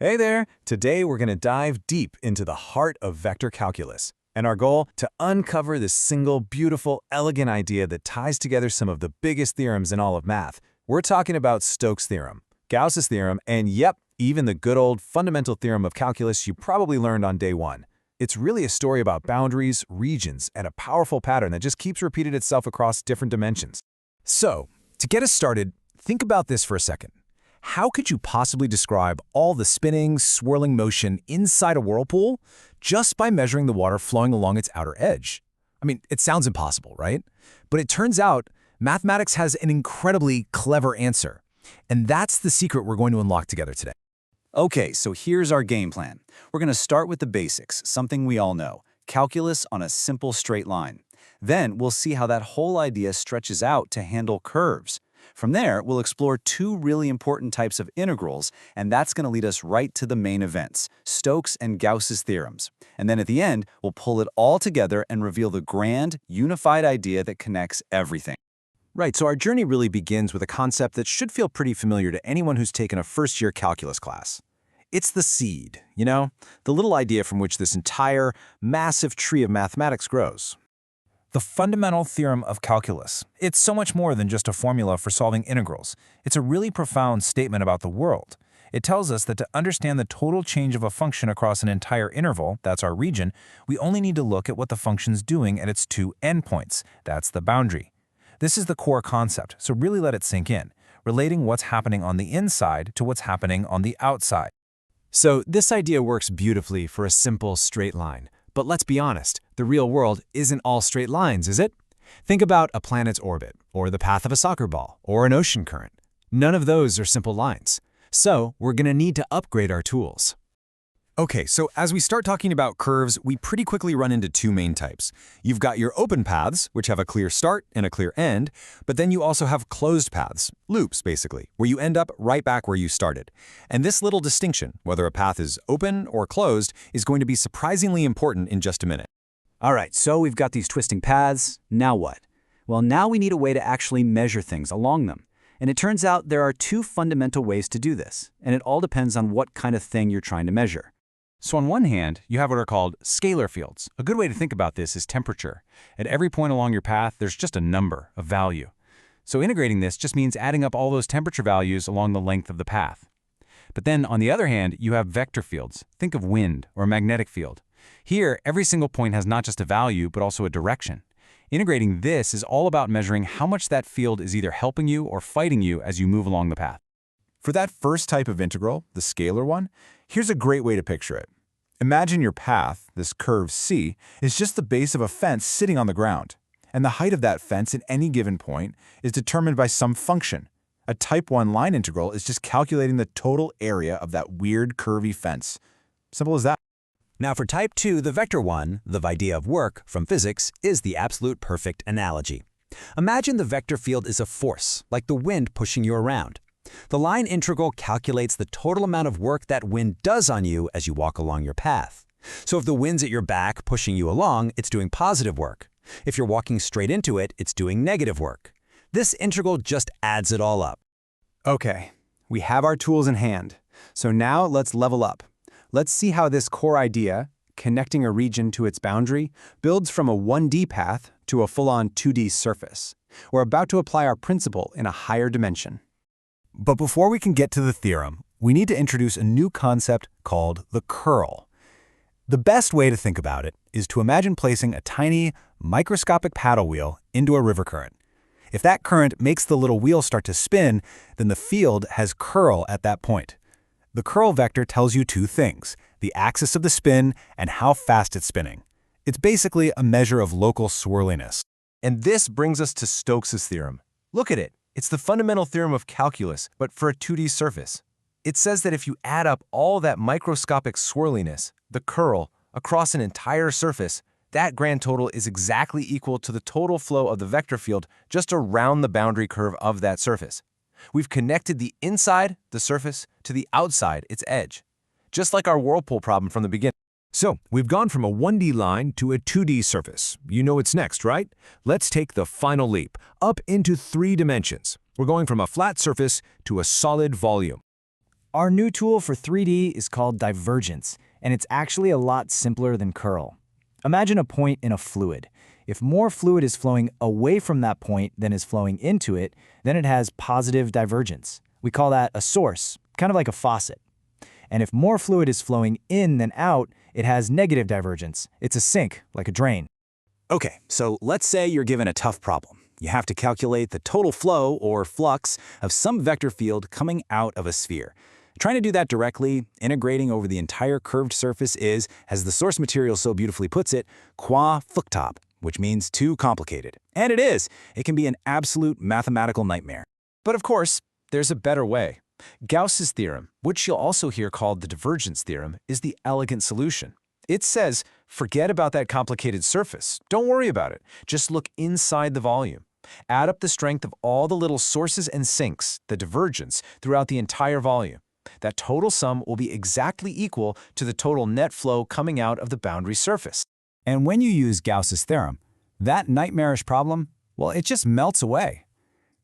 Hey there! Today we're going to dive deep into the heart of vector calculus, and our goal to uncover this single, beautiful, elegant idea that ties together some of the biggest theorems in all of math. We're talking about Stokes' theorem, Gauss's theorem, and yep, even the good old fundamental theorem of calculus you probably learned on day one. It's really a story about boundaries, regions, and a powerful pattern that just keeps repeating itself across different dimensions. So, to get us started, think about this for a second. How could you possibly describe all the spinning, swirling motion inside a whirlpool just by measuring the water flowing along its outer edge? I mean, it sounds impossible, right? But it turns out mathematics has an incredibly clever answer. And that's the secret we're going to unlock together today. Okay, so here's our game plan. We're going to start with the basics, something we all know, calculus on a simple straight line. Then we'll see how that whole idea stretches out to handle curves. From there, we'll explore two really important types of integrals, and that's going to lead us right to the main events, Stokes and Gauss's theorems. And then at the end, we'll pull it all together and reveal the grand, unified idea that connects everything. Right, so our journey really begins with a concept that should feel pretty familiar to anyone who's taken a first-year calculus class. It's the seed, the little idea from which this entire, massive tree of mathematics grows. The fundamental theorem of calculus. It's so much more than just a formula for solving integrals. It's a really profound statement about the world. It tells us that to understand the total change of a function across an entire interval, that's our region, we only need to look at what the function's doing at its two endpoints, that's the boundary. This is the core concept, so really let it sink in, relating what's happening on the inside to what's happening on the outside. So this idea works beautifully for a simple straight line. But let's be honest, the real world isn't all straight lines, is it? Think about a planet's orbit, or the path of a soccer ball, or an ocean current. None of those are simple lines. So we're going to need to upgrade our tools. Okay, so as we start talking about curves, we pretty quickly run into two main types. You've got your open paths, which have a clear start and a clear end, but then you also have closed paths, loops basically, where you end up right back where you started. And this little distinction, whether a path is open or closed, is going to be surprisingly important in just a minute. All right, so we've got these twisting paths. Now what? Well, now we need a way to actually measure things along them. And it turns out there are two fundamental ways to do this, and it all depends on what kind of thing you're trying to measure. So on one hand, you have what are called scalar fields. A good way to think about this is temperature. At every point along your path, there's just a number, a value. So integrating this just means adding up all those temperature values along the length of the path. But then on the other hand, you have vector fields. Think of wind or a magnetic field. Here, every single point has not just a value, but also a direction. Integrating this is all about measuring how much that field is either helping you or fighting you as you move along the path. For that first type of integral, the scalar one, here's a great way to picture it. Imagine your path, this curve C, is just the base of a fence sitting on the ground, and the height of that fence at any given point is determined by some function. A type 1 line integral is just calculating the total area of that weird curvy fence. Simple as that. Now for type 2, the vector one, the idea of work from physics, is the absolute perfect analogy. Imagine the vector field is a force, like the wind pushing you around. The line integral calculates the total amount of work that wind does on you as you walk along your path. So if the wind's at your back pushing you along, it's doing positive work. If you're walking straight into it, it's doing negative work. This integral just adds it all up. Okay, we have our tools in hand. So now let's level up. Let's see how this core idea, connecting a region to its boundary, builds from a 1D path to a full-on 2D surface. We're about to apply our principle in a higher dimension. But before we can get to the theorem, we need to introduce a new concept called the curl. The best way to think about it is to imagine placing a tiny, microscopic paddle wheel into a river current. If that current makes the little wheel start to spin, then the field has curl at that point. The curl vector tells you two things, the axis of the spin and how fast it's spinning. It's basically a measure of local swirliness. And this brings us to Stokes' theorem. Look at it. It's the fundamental theorem of calculus, but for a 2D surface. It says that if you add up all that microscopic swirliness, the curl, across an entire surface, that grand total is exactly equal to the total flow of the vector field just around the boundary curve of that surface. We've connected the inside, the surface, to the outside, its edge. Just like our whirlpool problem from the beginning. So, we've gone from a 1D line to a 2D surface. You know what's next, right? Let's take the final leap, up into 3 dimensions. We're going from a flat surface to a solid volume. Our new tool for 3D is called divergence, and it's actually a lot simpler than curl. Imagine a point in a fluid. If more fluid is flowing away from that point than is flowing into it, then it has positive divergence. We call that a source, kind of like a faucet. And if more fluid is flowing in than out, it has negative divergence. It's a sink, like a drain. Okay, so let's say you're given a tough problem. You have to calculate the total flow, or flux, of some vector field coming out of a sphere. Trying to do that directly, integrating over the entire curved surface is, as the source material so beautifully puts it, qua fluktab, which means too complicated. And it is. It can be an absolute mathematical nightmare. But of course, there's a better way. Gauss's theorem, which you'll also hear called the divergence theorem, is the elegant solution. It says, forget about that complicated surface. Don't worry about it. Just look inside the volume. Add up the strength of all the little sources and sinks, the divergence, throughout the entire volume. That total sum will be exactly equal to the total net flow coming out of the boundary surface. And when you use Gauss's theorem, that nightmarish problem, well, it just melts away.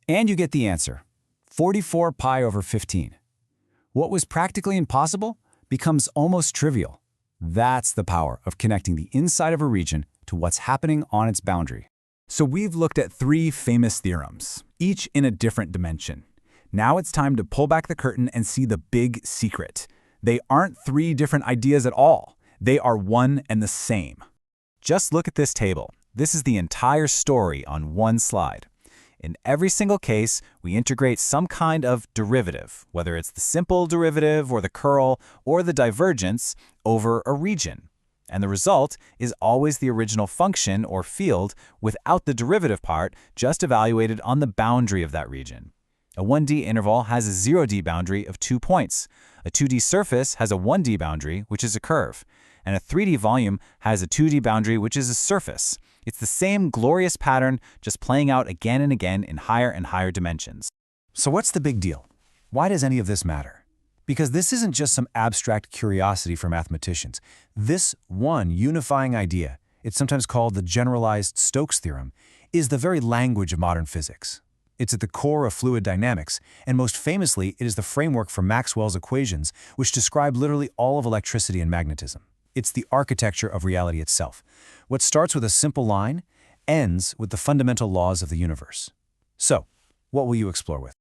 And you get the answer, 44 pi over 15. What was practically impossible becomes almost trivial. That's the power of connecting the inside of a region to what's happening on its boundary. So we've looked at 3 famous theorems, each in a different dimension. Now it's time to pull back the curtain and see the big secret. They aren't 3 different ideas at all. They are one and the same. Just look at this table. This is the entire story on one slide. In every single case, we integrate some kind of derivative, whether it's the simple derivative or the curl or the divergence, over a region. And the result is always the original function or field without the derivative part, just evaluated on the boundary of that region. A 1D interval has a 0D boundary of 2 points. A 2D surface has a 1D boundary, which is a curve. And a 3D volume has a 2D boundary, which is a surface. It's the same glorious pattern, just playing out again and again in higher and higher dimensions. So what's the big deal? Why does any of this matter? Because this isn't just some abstract curiosity for mathematicians. This one unifying idea, it's sometimes called the generalized Stokes theorem, is the very language of modern physics. It's at the core of fluid dynamics, and most famously, it is the framework for Maxwell's equations, which describe literally all of electricity and magnetism. It's the architecture of reality itself. What starts with a simple line ends with the fundamental laws of the universe. So, what will you explore with?